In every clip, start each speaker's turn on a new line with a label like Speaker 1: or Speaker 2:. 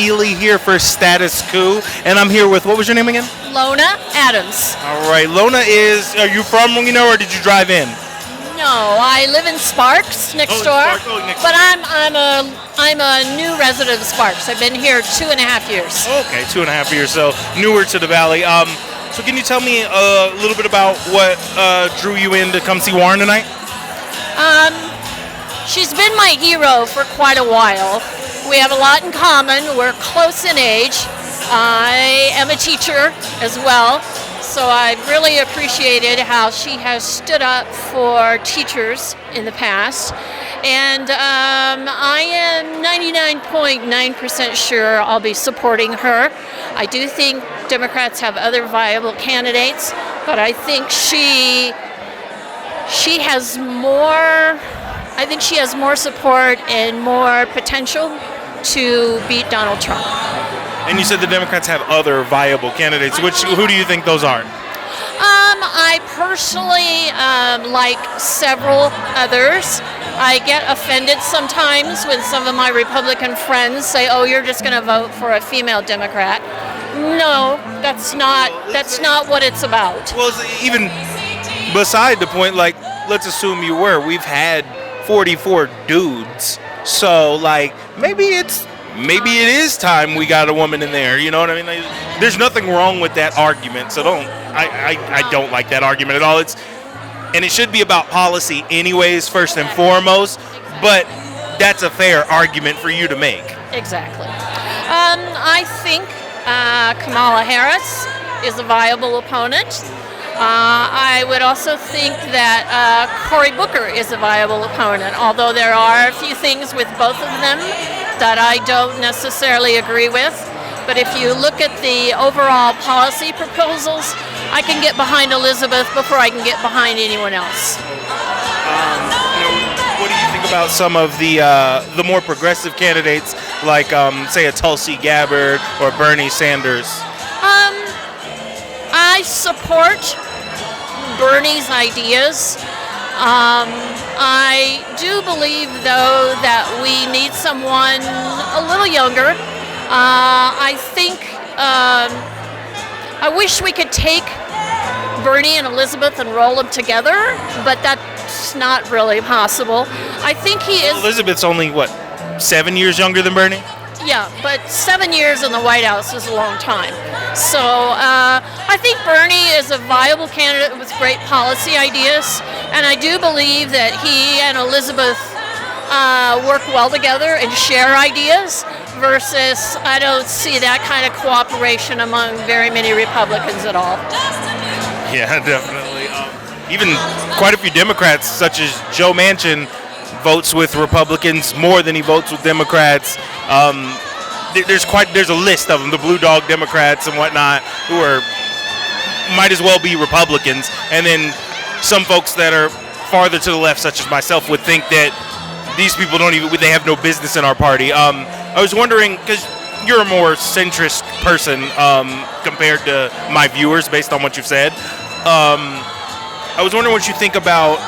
Speaker 1: Ely here for Status Quo, and I'm here with, what was your name again?
Speaker 2: Lona Adams.
Speaker 1: All right, Lona are you from Reno or did you drive in?
Speaker 2: No, I live in Sparks next door. But I'm a new resident of Sparks. I've been here 2.5 years.
Speaker 1: Okay, 2.5 years, so newer to the valley. So can you tell me a little bit about what drew you in to come see Warren tonight?
Speaker 2: She's been my hero for quite a while. We have a lot in common. We're close in age. I am a teacher as well, so I've really appreciated how she has stood up for teachers in the past. And I am 99.9% sure I'll be supporting her. I do think Democrats have other viable candidates, but I think she has more. I think she has more support and more potential to beat Donald Trump.
Speaker 1: And you said the Democrats have other viable candidates. Who do you think those are?
Speaker 2: I personally like several others. I get offended sometimes when some of my Republican friends say, "Oh, you're just going to vote for a female Democrat." No, that's not what it's about.
Speaker 1: Well, even beside the point, like, let's assume you were. We've had 44 dudes. So, like, maybe it is time we got a woman in there. You know what I mean? Like, there's nothing wrong with that argument. So I don't like that argument at all. And it should be about policy anyways, first and foremost. But that's a fair argument for you to make.
Speaker 2: Exactly. I think Kamala Harris is a viable opponent. I would also think that Cory Booker is a viable opponent, although there are a few things with both of them that I don't necessarily agree with. But if you look at the overall policy proposals, I can get behind Elizabeth before I can get behind anyone else.
Speaker 1: What do you think about some of the more progressive candidates, like, say, a Tulsi Gabbard or Bernie Sanders?
Speaker 2: I support Bernie's ideas. I do believe, though, that we need someone a little younger. I think I wish we could take Bernie and Elizabeth and roll them together, but that's not really possible. I think he is.
Speaker 1: Elizabeth's only, 7 years younger than Bernie?
Speaker 2: Yeah, but 7 years in the White House is a long time. So I think Bernie is a viable candidate with great policy ideas, and I do believe that he and Elizabeth work well together and share ideas, versus I don't see that kind of cooperation among very many Republicans at all.
Speaker 1: Yeah, definitely. Even quite a few Democrats, such as Joe Manchin, votes with Republicans more than he votes with Democrats. There's a list of them, the Blue Dog Democrats and whatnot, who might as well be Republicans. And then some folks that are farther to the left, such as myself, would think that these people they have no business in our party. I was wondering, because you're a more centrist person compared to my viewers, based on what you've said. I was wondering what you think about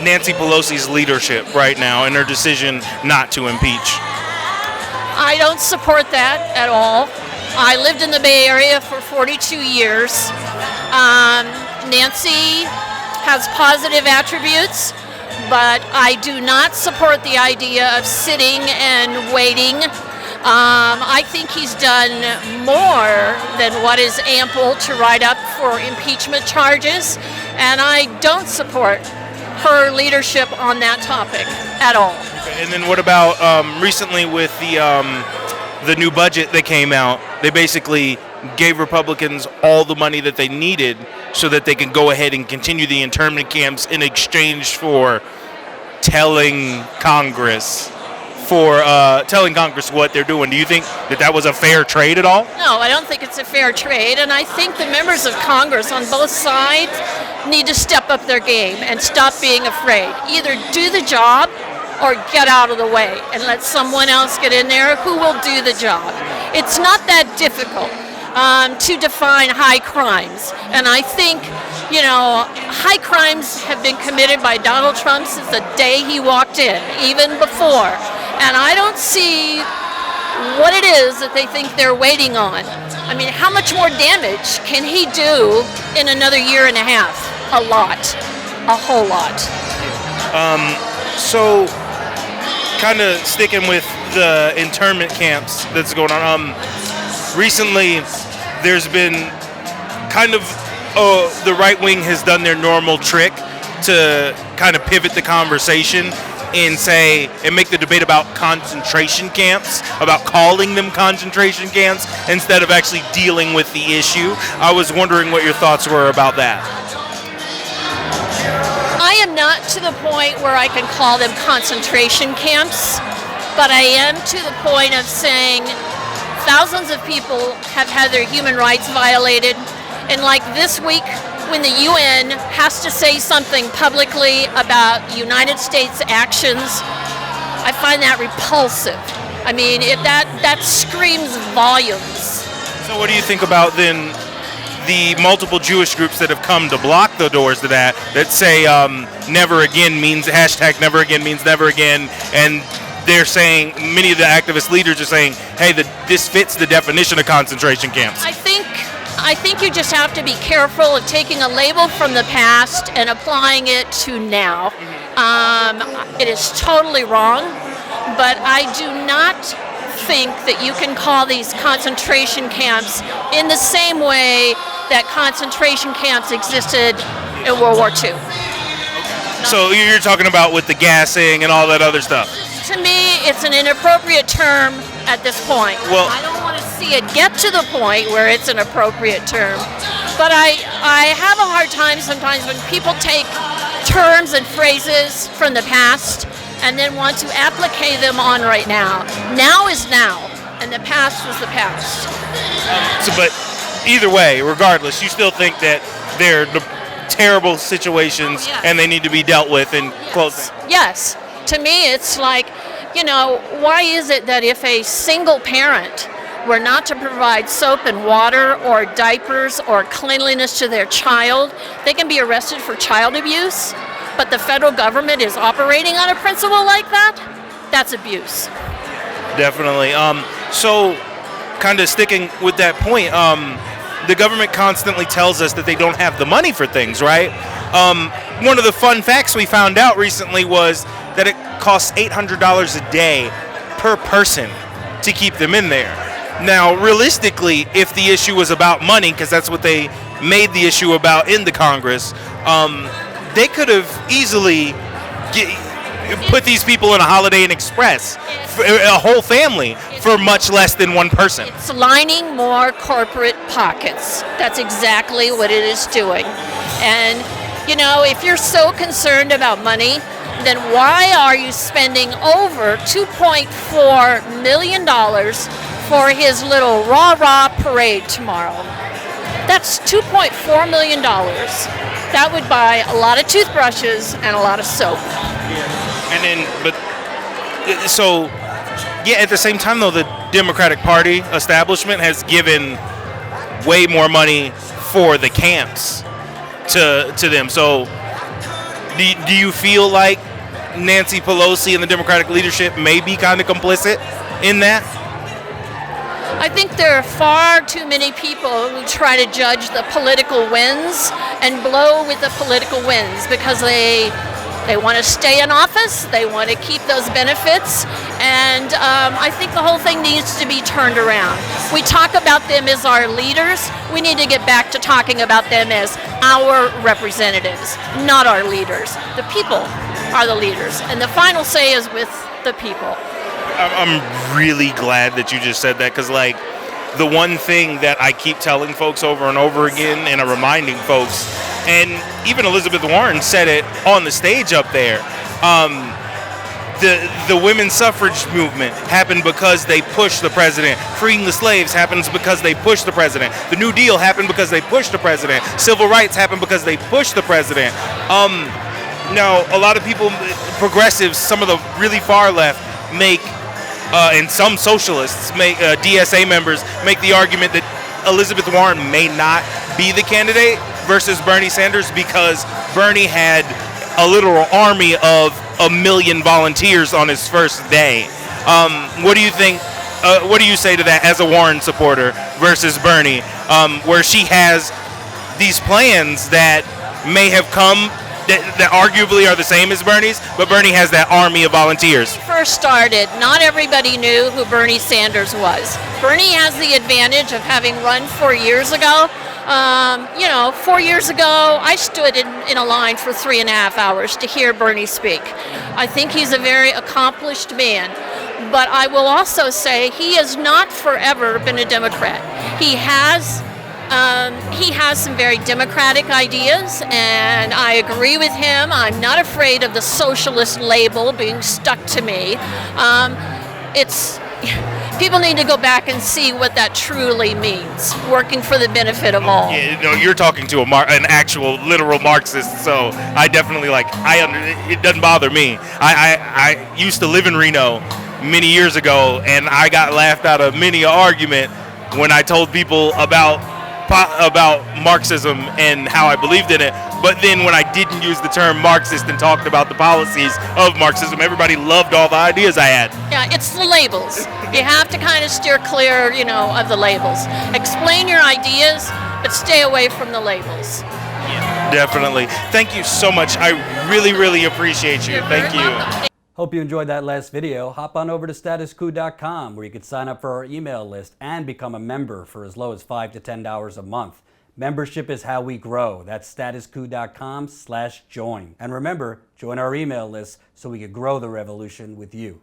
Speaker 1: Nancy Pelosi's leadership right now and her decision not to impeach.
Speaker 2: I don't support that at all. I lived in the Bay Area for 42 years. Nancy has positive attributes, but I do not support the idea of sitting and waiting. I think he's done more than what is ample to write up for impeachment charges, and I don't support her leadership on that topic at all.
Speaker 1: And then what about recently with the new budget that came out? They basically gave Republicans all the money that they needed so that they can go ahead and continue the internment camps in exchange for telling Congress what they're doing. Do you think that was a fair trade at all?
Speaker 2: No, I don't think it's a fair trade, and I think the members of Congress on both sides need to step up their game and stop being afraid. Either do the job or get out of the way and let someone else get in there who will do the job. It's not that difficult to define high crimes, and I think high crimes have been committed by Donald Trump since the day he walked in, even before. And I don't see what it is that they think they're waiting on. I mean, how much more damage can he do in another year and a half? A lot. A whole lot.
Speaker 1: So, kind of sticking with the internment camps that's going on. Recently, there's been kind of the right wing has done their normal trick to kind of pivot the conversation and say and make the debate about concentration camps, about calling them concentration camps instead of actually dealing with the issue. I was wondering what your thoughts were about that.
Speaker 2: I am not to the point where I can call them concentration camps, but I am to the point of saying thousands of people have had their human rights violated. And like this week, when the UN has to say something publicly about United States actions, I find that repulsive. I mean, that screams volumes.
Speaker 1: So what do you think about then the multiple Jewish groups that have come to block the doors to that say never again means, hashtag never again means never again, and they're saying, many of the activist leaders are saying, hey, this fits the definition of concentration camps?
Speaker 2: I think you just have to be careful of taking a label from the past and applying it to now. It is totally wrong, but I do not think that you can call these concentration camps in the same way that concentration camps existed in World War II.
Speaker 1: So you're talking about with the gassing and all that other stuff?
Speaker 2: To me, it's an inappropriate term at this point.
Speaker 1: Well,
Speaker 2: I don't want to see it get to the point where it's an appropriate term. But I have a hard time sometimes when people take terms and phrases from the past and then want to applicate them on right now. Now is now, and the past was the past.
Speaker 1: But either way, regardless, you still think that they're terrible situations and they need to be dealt with and closed?
Speaker 2: Yes. To me, it's like, why is it that if a single parent were not to provide soap and water or diapers or cleanliness to their child, they can be arrested for child abuse, but the federal government is operating on a principle like that? That's abuse.
Speaker 1: Definitely. So, kind of sticking with that point, the government constantly tells us that they don't have the money for things, right? One of the fun facts we found out recently was that it costs $800 a day per person to keep them in there. Now, realistically, if the issue was about money, because that's what they made the issue about in the Congress, they could have easily put these people in a Holiday Inn Express, for a whole family, for much less than one person.
Speaker 2: It's lining more corporate pockets. That's exactly what it is doing. And, if you're so concerned about money, then why are you spending over $2.4 million for his little rah-rah parade tomorrow? That's $2.4 million. That would buy a lot of toothbrushes and a lot of soap.
Speaker 1: At the same time, though, the Democratic Party establishment has given way more money for the camps to them. So do you feel like Nancy Pelosi and the Democratic leadership may be kind of complicit in that?
Speaker 2: I think there are far too many people who try to judge the political wins and blow with the political wins because they want to stay in office, they want to keep those benefits, and I think the whole thing needs to be turned around. We talk about them as our leaders. We need to get back to talking about them as our representatives, not our leaders. The people are the leaders, and the final say is with the people.
Speaker 1: I'm really glad that you just said that, because the one thing that I keep telling folks over and over again, and I'm reminding folks, and even Elizabeth Warren said it on the stage up there, the women's suffrage movement happened because they pushed the president. Freeing the slaves happens because they pushed the president. The New Deal happened because they pushed the president. Civil rights happened because they pushed the president. Now, a lot of people, progressives, some of the really far left, and some socialists, DSA members, make the argument that Elizabeth Warren may not be the candidate versus Bernie Sanders because Bernie had a literal army of 1 million volunteers on his first day. What do you think what do you say to that as a Warren supporter versus Bernie, where she has these plans that may have come that arguably are the same as Bernie's, but Bernie has that army of volunteers?
Speaker 2: First started, not everybody knew who Bernie Sanders was. Bernie has the advantage of having run 4 years ago. 4 years ago, I stood in a line for 3.5 hours to hear Bernie speak. I think he's a very accomplished man. But I will also say he has not forever been a Democrat. He has some very democratic ideas, and I agree with him. I'm not afraid of the socialist label being stuck to me. People need to go back and see what that truly means, working for the benefit of all.
Speaker 1: Yeah, you're talking to an actual literal Marxist, so I definitely it doesn't bother me. I used to live in Reno many years ago, and I got laughed out of many an argument when I told people about Marxism and how I believed in it. But then when I didn't use the term Marxist and talked about the policies of Marxism, everybody loved all the ideas I had.
Speaker 2: Yeah, it's the labels. You have to kind of steer clear, of the labels. Explain your ideas, but stay away from the labels.
Speaker 1: Yeah, definitely. Thank you so much. I really, really appreciate you. Thank you.
Speaker 2: Welcome.
Speaker 3: Hope you enjoyed that last video. Hop on over to statuscoup.com where you can sign up for our email list and become a member for as low as $5 to $10 a month. Membership is how we grow. That's statuscoup.com/join. And remember, join our email list so we can grow the revolution with you.